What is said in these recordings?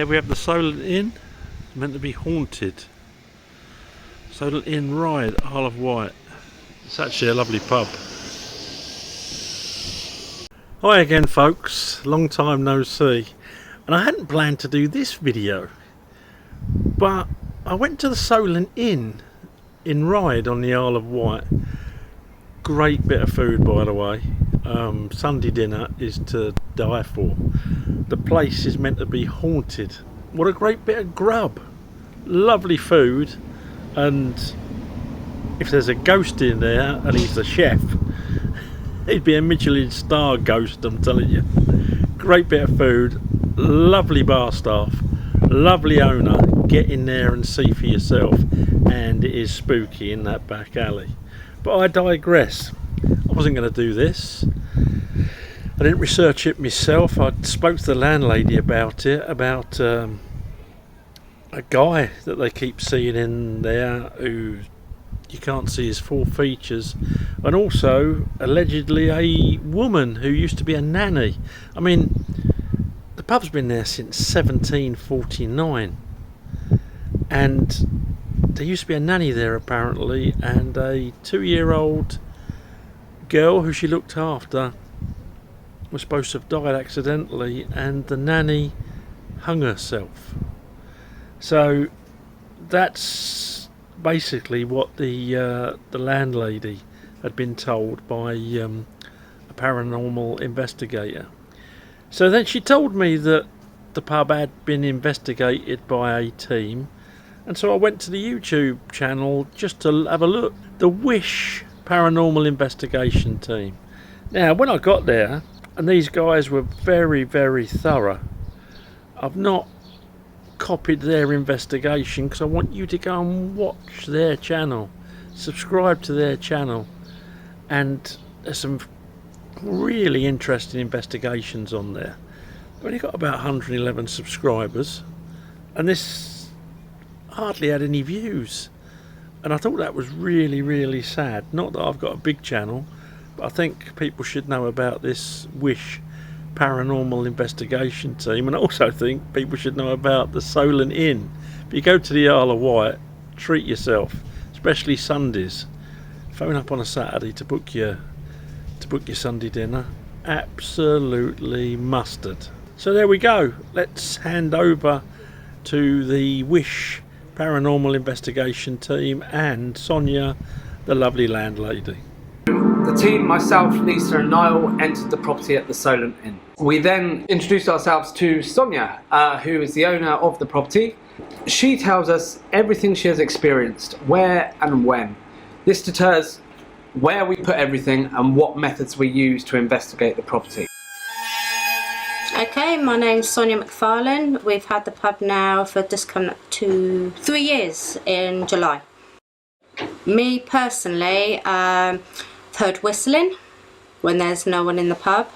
There we have the Solent Inn. It's meant to be haunted. Solent Inn, Ryde-Isle of Wight. It's actually a lovely pub. Hi again folks, long time no see. And I hadn't planned to do this video, but I went to the Solent Inn in Ryde on the Isle of Wight. Great bit of food, by the way. Sunday dinner is to die for. The place is meant to be haunted. What a great bit of grub. Lovely food, and if there's a ghost in there and he's the chef, he'd be a Michelin star ghost, I'm telling you. Great bit of food, lovely bar staff, lovely owner. Get in there and see for yourself, and it is spooky in that back alley. But I digress. I wasn't going to do this. I didn't research it myself. I spoke to the landlady about it, about a guy that they keep seeing in there who you can't see his full features, and also allegedly a woman who used to be a nanny. I mean, the pub's been there since 1749, and there used to be a nanny there apparently, and a 2-year-old girl who she looked after was supposed to have died accidentally, and the nanny hung herself. So that's basically what the landlady had been told by a paranormal investigator. So then she told me that the pub had been investigated by a team, and so I went to the YouTube channel just to have a look. The Paranormal Investigation team. Now when I got there, and these guys were very, very thorough. I've not copied their investigation because I want you to go and watch their channel, subscribe to their channel, and there's some really interesting investigations on there. I've only got about 111 subscribers, and this hardly had any views, and I thought that was really, really sad. Not that I've got a big channel, but I think people should know about this Paranormal Investigation team, and I also think people should know about the Solent Inn. If you go to the Isle of Wight, treat yourself, especially Sundays. Phone up on a Saturday to book your Sunday dinner. Absolutely mustard. So there we go. Let's hand over to the Paranormal Investigation team and Sonia, the lovely landlady. The team, myself, Lisa and Niall, entered the property at the Solent Inn. We then introduced ourselves to Sonia, who is the owner of the property. She tells us everything she has experienced, where and when. This deters where we put everything and what methods we use to investigate the property. Okay, my name's Sonia McFarlane. We've had the pub now for just coming up to 3 years in July. Me personally, heard whistling when there's no one in the pub.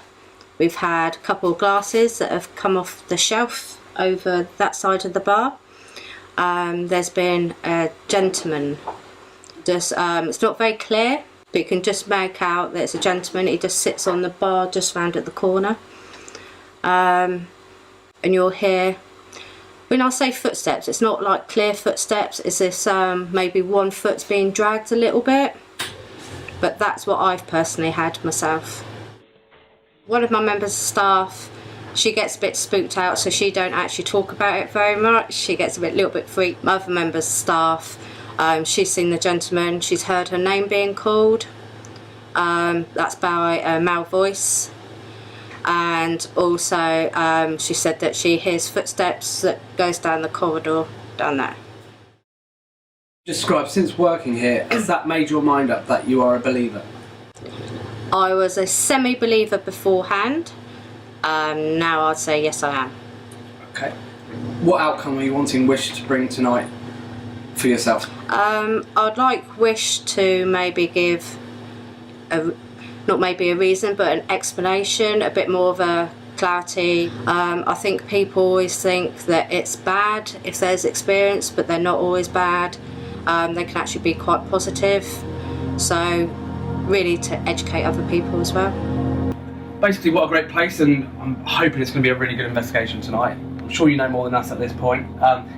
We've had a couple of glasses that have come off the shelf over that side of the bar. There's been a gentleman, just it's not very clear, but you can just make out that it's a gentleman. He just sits on the bar just round at the corner, and you'll hear, when I say footsteps, it's not like clear footsteps. It's this maybe one foot's being dragged a little bit. But that's what I've personally had myself. One of my members of staff, she gets a bit spooked out, so she don't actually talk about it very much. She gets a little bit freaked. My other members of staff, she's seen the gentleman, she's heard her name being called. That's by a male voice. And also she said that she hears footsteps that goes down the corridor down there. Describe, since working here, has that made your mind up that you are a believer? I was a semi-believer beforehand. Now I'd say yes, I am. Okay. What outcome are you wanting Wish to bring tonight for yourself? I'd like Wish to maybe give, not maybe a reason, but an explanation, a bit more of a clarity. I think people always think that it's bad if there's experience, but they're not always bad. They can actually be quite positive, so really to educate other people as well. Basically, what a great place, and I'm hoping it's going to be a really good investigation tonight. I'm sure you know more than us at this point.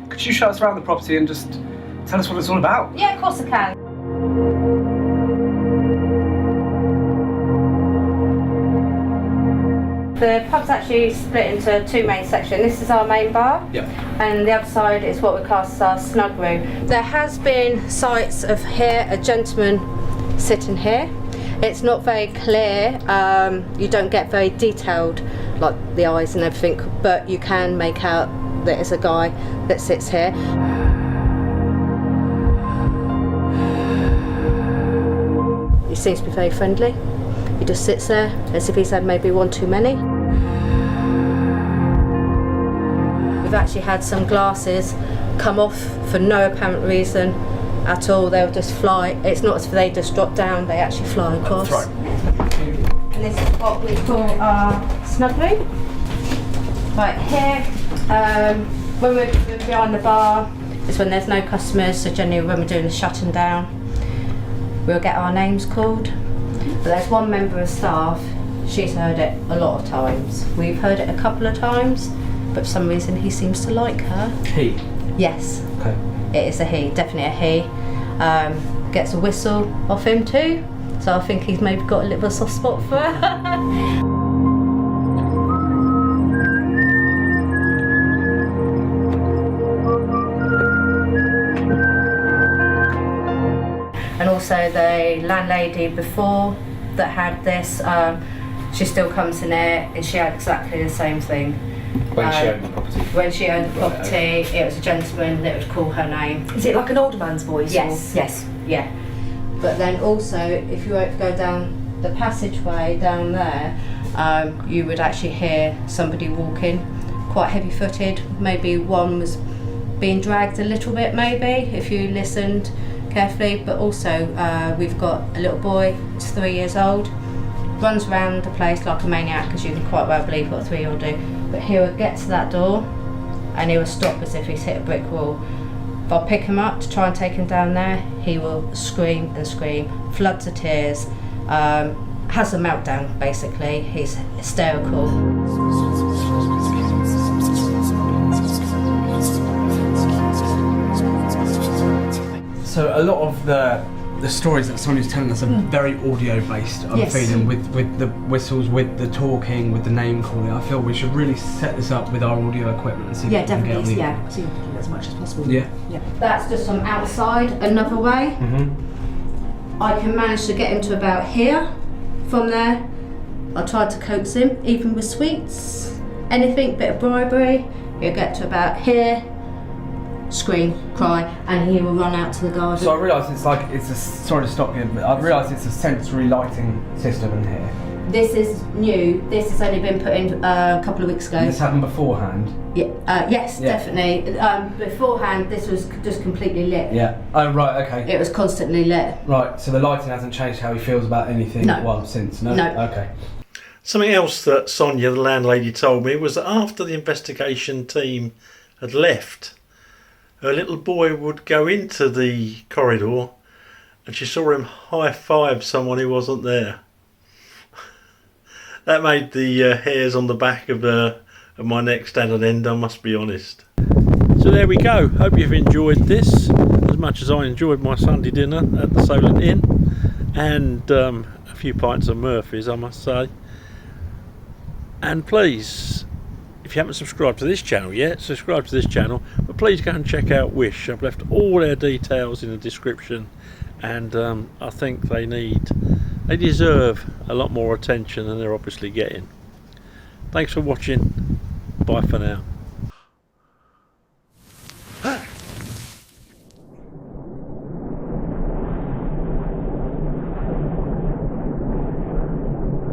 Could you show us around the property and just tell us what it's all about? Yeah, of course I can. The pub's actually split into two main sections. This is our main bar, and the other side is what we class as our snug room. There has been sights of here, a gentleman sitting here. It's not very clear, you don't get very detailed, like the eyes and everything, but you can make out that it's a guy that sits here. He seems to be very friendly. He just sits there as if he's had maybe one too many. We've actually had some glasses come off for no apparent reason at all. They'll just fly. It's not as if they just drop down, they actually fly across. That's right. And this is what we call our snug room. Right here, when we're behind the bar, is when there's no customers, so generally when we're doing the shutting down, we'll get our names called. But there's one member of staff, she's heard it a lot of times. We've heard it a couple of times, but for some reason he seems to like her. He? Yes. Okay. It is a he, definitely a he. Gets a whistle off him too, so I think he's maybe got a little soft spot for her. And also the landlady before that had this, she still comes in there and she had exactly the same thing. When she owned the property? When she owned the property, okay. It was a gentleman that would call her name. Is it like an older man's voice? Yes. Or? Yes. Yeah. But then also, if you were to go down the passageway down there, you would actually hear somebody walking, quite heavy-footed. Maybe one was being dragged a little bit, maybe, if you listened carefully. But also, we've got a little boy, he's 3 years old, runs around the place like a maniac, as you can quite well believe what a 3-year-old do. But he would get to that door and he will stop as if he's hit a brick wall. If I pick him up to try and take him down there, he will scream and scream, floods of tears, has a meltdown basically, he's hysterical. So a lot of the stories that Sonia's telling us are very audio based, I'm feeling, with the whistles, with the talking, with the name calling. I feel we should really set this up with our audio equipment and see if we can get on the See if we can do as much as possible. Yeah. That's just from outside. Another way, I can manage to get him to about here. From there, I tried to coax him, even with sweets, anything, bit of bribery, he'll get to about here, scream, cry, and he will run out to the garden. So I realise sorry to stop you, but I realise it's a sensory lighting system in here. This is new. This has only been put in a couple of weeks ago. And this happened beforehand? Yes, definitely. Beforehand, this was just completely lit. Yeah. Oh, right, okay. It was constantly lit. Right, so the lighting hasn't changed how he feels about anything since? No. Okay. Something else that Sonia, the landlady, told me was that after the investigation team had left, her little boy would go into the corridor and she saw him high-five someone who wasn't there. That made the hairs on the back of my neck stand on end, I must be honest. So there we go. Hope you've enjoyed this as much as I enjoyed my Sunday dinner at the Solent Inn, and a few pints of Murphy's, I must say. And please, if you haven't subscribed to this channel yet, subscribe to this channel, but please go and check out Wish. I've left all their details in the description, and I think they deserve a lot more attention than they're obviously getting. Thanks for watching. Bye for now.